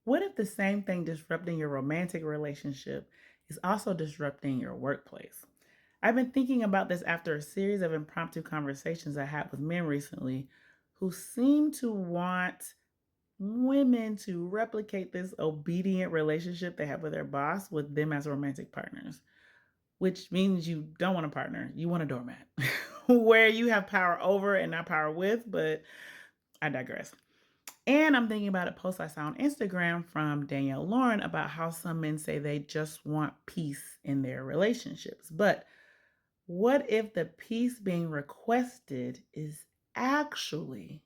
What if the same thing disrupting your romantic relationship is also disrupting your workplace? I've been thinking about this after a series of impromptu conversations I had with men recently who seem to want women to replicate this obedient relationship they have with their boss with them as romantic partners, which means you don't want a partner, you want a doormat where you have power over and not power with, but I digress. And I'm thinking about a post I saw on Instagram from Danielle Lauren about how some men say they just want peace in their relationships. But what if the peace being requested is actually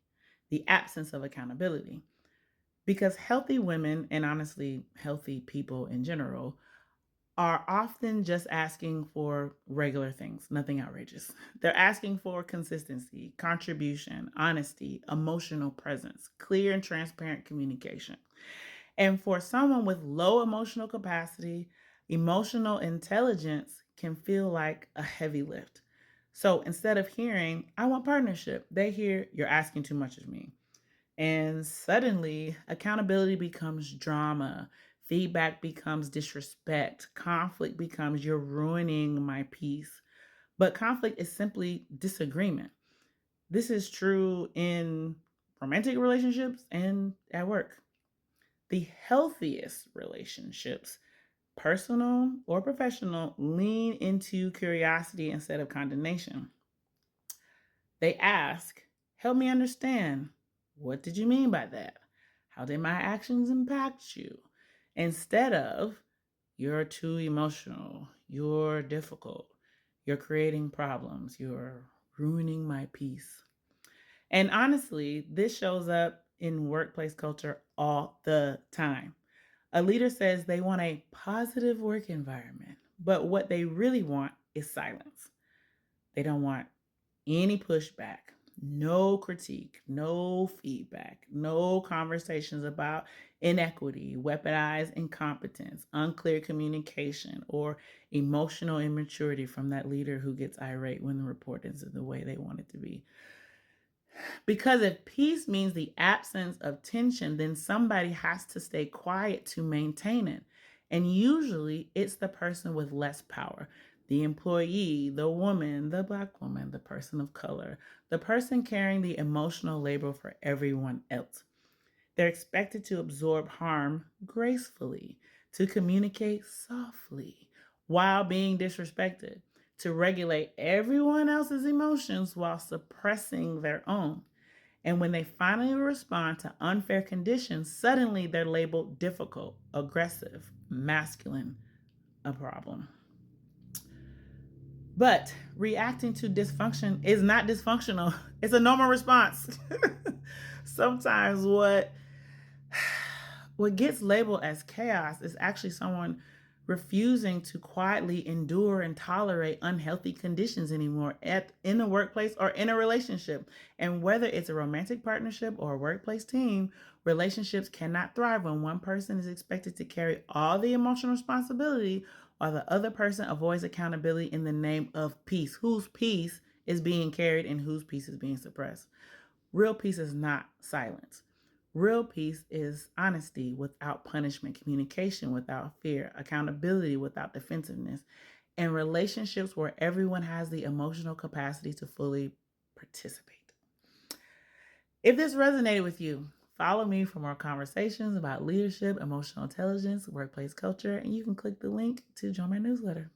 the absence of accountability? Because healthy women, and honestly, healthy people in general, are often just asking for regular things, nothing outrageous. They're asking for consistency, contribution, honesty, emotional presence, clear and transparent communication. And for someone with low emotional capacity, emotional intelligence can feel like a heavy lift. So instead of hearing, I want partnership, they hear, you're asking too much of me. And suddenly, accountability becomes drama, feedback becomes disrespect, conflict becomes you're ruining my peace. But conflict is simply disagreement. This is true in romantic relationships and at work. The healthiest relationships, personal or professional, lean into curiosity instead of condemnation. They ask, help me understand. What did you mean by that? How did my actions impact you? Instead of, you're too emotional, you're difficult, you're creating problems, you're ruining my peace. And honestly, this shows up in workplace culture all the time. A leader says they want a positive work environment, but what they really want is silence. They don't want any pushback, no critique, no feedback, no conversations about inequity, weaponized incompetence, unclear communication, or emotional immaturity from that leader who gets irate when the report isn't the way they want it to be. Because if peace means the absence of tension, then somebody has to stay quiet to maintain it. And usually it's the person with less power, the employee, the woman, the Black woman, the person of color, the person carrying the emotional labor for everyone else. They're expected to absorb harm gracefully, to communicate softly while being disrespected, to regulate everyone else's emotions while suppressing their own. And when they finally respond to unfair conditions, suddenly they're labeled difficult, aggressive, masculine, a problem. But reacting to dysfunction is not dysfunctional, it's a normal response. Sometimes what gets labeled as chaos is actually someone refusing to quietly endure and tolerate unhealthy conditions anymore in the workplace or in a relationship. And whether it's a romantic partnership or a workplace team, relationships cannot thrive when one person is expected to carry all the emotional responsibility while the other person avoids accountability in the name of peace. Whose peace is being carried and whose peace is being suppressed? Real peace is not silence. Real peace is honesty without punishment, communication without fear, accountability without defensiveness, and relationships where everyone has the emotional capacity to fully participate. If this resonated with you, follow me for more conversations about leadership, emotional intelligence, workplace culture, and you can click the link to join my newsletter.